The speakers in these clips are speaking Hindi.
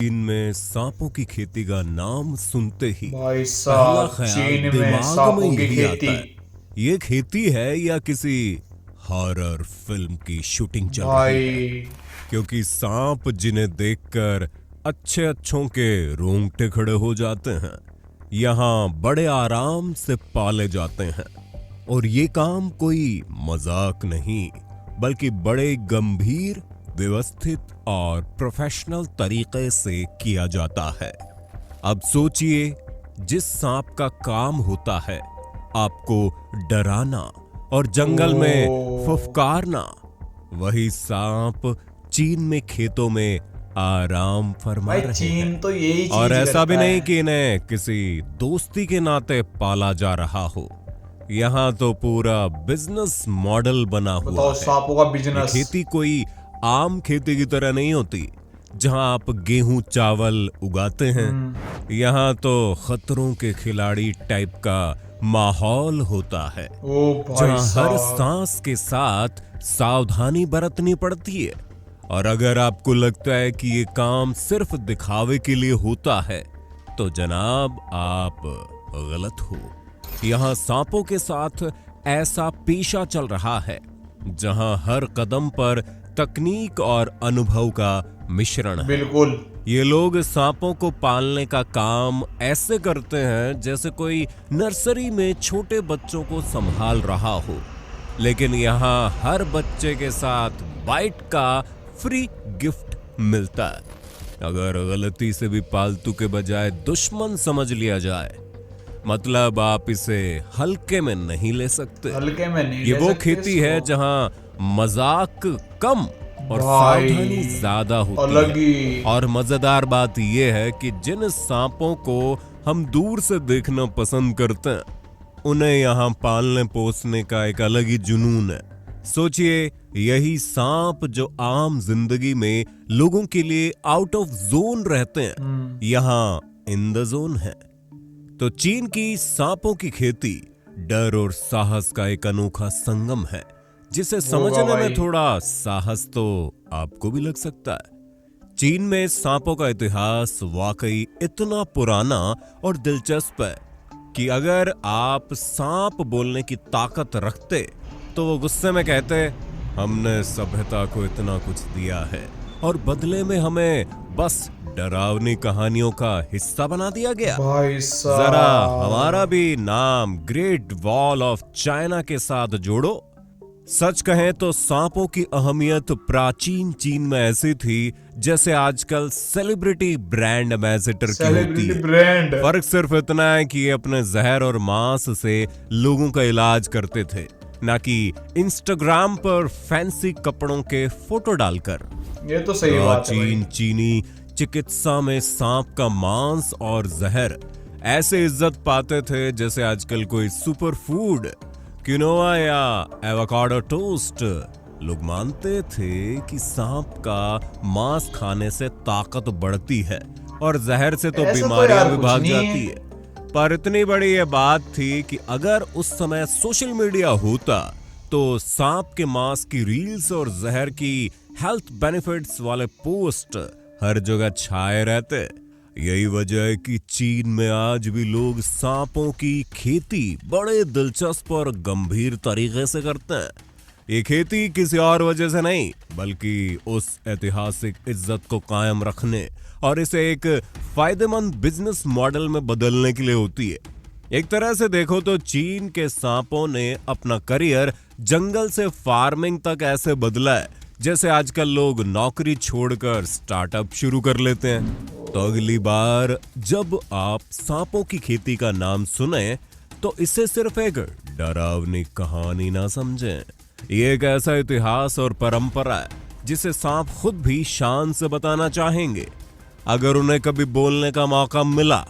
चीन में सांपों की खेती का नाम सुनते ही भाई पहला साहब, ख्याल चीन में दिमाग में सांपों की यही आता खेती। है, ये खेती है या किसी हॉरर फिल्म की शूटिंग चल रही है। भाई क्योंकि सांप जिन्हें देखकर अच्छे अच्छों के रोंगटे खड़े हो जाते हैं, यहाँ बड़े आराम से पाले जाते हैं। और ये काम कोई मजाक नहीं, बल्कि बड़े गंभीर, व्यवस्थित और प्रोफेशनल तरीके से किया जाता है। अब सोचिए, जिस सांप का काम होता है आपको डराना और जंगल में फुफकारना, वही सांप चीन में खेतों में आराम फरमा भाई रहे चीन हैं। तो यही चीज और ऐसा भी करता नहीं है। कि इन्हें किसी दोस्ती के नाते पाला जा रहा हो, यहाँ तो पूरा बिजनेस मॉडल बना हुआ बताओ, है। सांपों का ये बिजनेस। खेती कोई आम खेती की तरह नहीं होती, जहां आप गेहूं चावल उगाते हैं। यहाँ तो खतरों के खिलाड़ी टाइप का माहौल होता है, ओ भाई जहां हर साहब, सांस के साथ सावधानी बरतनी पड़ती है। और अगर आपको लगता है कि ये काम सिर्फ दिखावे के लिए होता है, तो जनाब आप गलत हो। यहाँ सांपों के साथ ऐसा पेशा चल रहा है जहां हर कदम पर तकनीक और अनुभव का मिश्रण है। बिल्कुल। ये लोग सांपों को पालने का काम ऐसे करते हैं जैसे कोई नर्सरी में छोटे बच्चों को संभाल रहा हो, लेकिन यहाँ हर बच्चे के साथ बाइट का फ्री गिफ्ट मिलता है। अगर गलती से भी पालतू के बजाय दुश्मन समझ लिया जाए, मतलब आप इसे हल्के में नहीं ले सकते। हल्के में नहीं ये ले वो सकते खेती इसको। है जहां मजाक कम और भाई, सावधानी ज्यादा होती अलग है। ही। और मजेदार बात यह है कि जिन सांपों को हम दूर से देखना पसंद करते हैं, उन्हें यहाँ पालने पोसने का एक अलग ही जुनून है। सोचिए, यही सांप जो आम जिंदगी में लोगों के लिए आउट ऑफ जोन रहते हैं, यहाँ इन द जोन है। तो चीन की सांपों की खेती डर और साहस का एक अनोखा संगम है, जिसे समझने में थोड़ा साहस तो आपको भी लग सकता है। चीन में सांपों का इतिहास वाकई इतना पुराना और दिलचस्प है कि अगर आप सांप बोलने की ताकत रखते तो वो गुस्से में कहते, हमने सभ्यता को इतना कुछ दिया है और बदले में हमें बस डरावनी कहानियों का हिस्सा बना दिया गया। भाई साहब, जरा हमारा भी नाम ग्रेट वॉल ऑफ चाइना के साथ जोड़ो। सच कहें तो सांपों की अहमियत प्राचीन चीन में ऐसी थी जैसे आजकल सेलिब्रिटी ब्रांड एम्बेसडर की होती है। ब्रांड। फर्क सिर्फ इतना है कि ये अपने जहर और मांस से लोगों का इलाज करते थे, ना कि इंस्टाग्राम पर फैंसी कपड़ों के फोटो डालकर। ये तो सही बात है प्राचीन भाई। चीनी चिकित्सा में सांप का मांस और जहर ऐसे इज्जत पाते थे जैसे आजकल कोई सुपर फूड, क्विनोआ या एवोकाडो टोस्ट। लोग मानते थे कि सांप का मांस खाने से ताकत बढ़ती है और जहर से तो ऐसा तो बीमारियां यार भी कुछ भाग नहीं है। जाती है। पर इतनी बड़ी ये बात थी कि अगर उस समय सोशल मीडिया होता तो सांप के मांस की रील्स और जहर की हेल्थ बेनिफिट्स वाले पोस्ट हर जगह छाए रहते। यही वजह है कि चीन में आज भी लोग सांपों की खेती बड़े दिलचस्प और गंभीर तरीके से करते हैं। ये खेती किसी और वजह से नहीं, बल्कि उस ऐतिहासिक इज्जत को कायम रखने और इसे एक फायदेमंद बिजनेस मॉडल में बदलने के लिए होती है। एक तरह से देखो तो चीन के सांपों ने अपना करियर जंगल से फार्मिंग तक ऐसे बदला है जैसे आजकल लोग नौकरी छोड़कर स्टार्टअप शुरू कर लेते हैं। तो अगली बार जब आप सांपों की खेती का नाम सुने तो इसे सिर्फ एक डरावनी कहानी ना समझें। ये एक ऐसा इतिहास और परंपरा है जिसे सांप खुद भी शान से बताना चाहेंगे अगर उन्हें कभी बोलने का मौका मिला।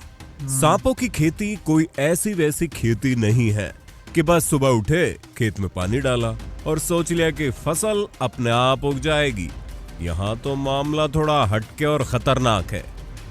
सांपों की खेती कोई ऐसी वैसी खेती नहीं है कि बस सुबह उठे, खेत में पानी डाला और सोच लिया कि फसल अपने आप उग जाएगी। यहाँ तो मामला थोड़ा हटके और खतरनाक है।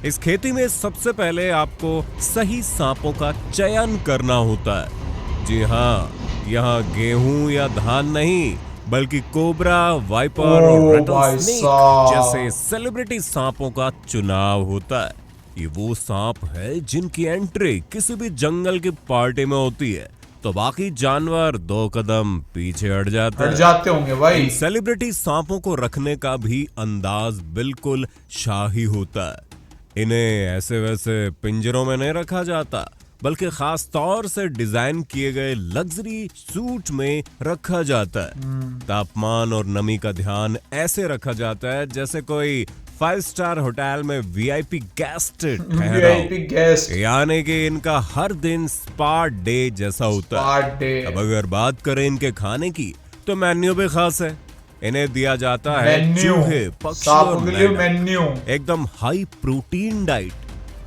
इस खेती में सबसे पहले आपको सही सांपों का चयन करना होता है। जी हाँ, यहाँ गेहूं या धान नहीं बल्कि कोबरा, वाइपर ओ और रेटल भाई स्नेक साहब। जैसे सेलिब्रिटी सांपों का चुनाव होता है। ये वो सांप है जिनकी एंट्री किसी भी जंगल की पार्टी में होती है तो बाकी जानवर 2 कदम पीछे हट जाते हट हैं। जाते होंगे इन भाई। सेलिब्रिटी सांपों को रखने का भी अंदाज बिल्कुल शाही होता है। इन्हें ऐसे वैसे पिंजरों में नहीं रखा जाता, बल्कि खास तौर से डिजाइन किए गए लग्जरी सूट में रखा जाता है। तापमान और नमी का ध्यान ऐसे रखा जाता है जैसे कोई 5 स्टार होटल में वीआईपी गेस्ट ठहरा हो। VIP guest. यानी कि इनका हर दिन स्पा डे जैसा होता है। Part day. अब अगर बात करें इनके खाने की तो मेन्यू भी खास है। इन्हें दिया जाता है मेन्यू। चूहे, पक्षी सांपों और के लिए मेंढक। मेन्यू। एकदम हाई प्रोटीन डाइट,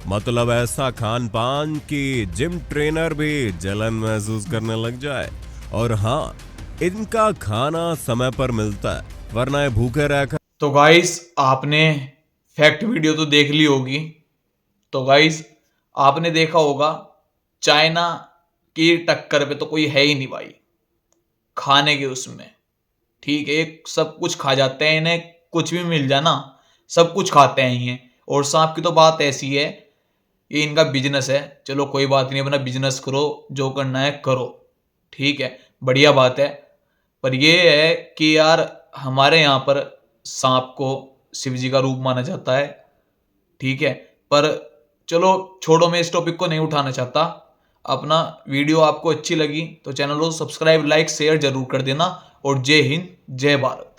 मतलब ऐसा खान पान कि जिम ट्रेनर भी जलन महसूस करने लग जाए। और हाँ, इनका खाना समय पर मिलता है, वरना ये भूखे रहकर। तो गाइस आपने फैक्ट वीडियो तो देख ली होगी। तो गाइस आपने देखा होगा चाइना की टक्कर पे तो कोई है ही नहीं भाई खाने के उसमें। ठीक है, एक सब कुछ खा जाते हैं, इन्हें कुछ भी मिल जाए ना सब कुछ खाते हैं ये। और सांप की तो बात ऐसी है, ये इनका बिजनेस है। चलो कोई बात नहीं, अपना बिजनेस करो, जो करना है करो, ठीक है, बढ़िया बात है। पर ये है कि यार हमारे यहाँ पर सांप को शिव जी का रूप माना जाता है, ठीक है। पर चलो छोड़ो, मैं इस टॉपिक को नहीं उठाना चाहता। अपना वीडियो आपको अच्छी लगी तो चैनल को सब्सक्राइब, लाइक, शेयर जरूर कर देना। और जय हिंद, जय भारत।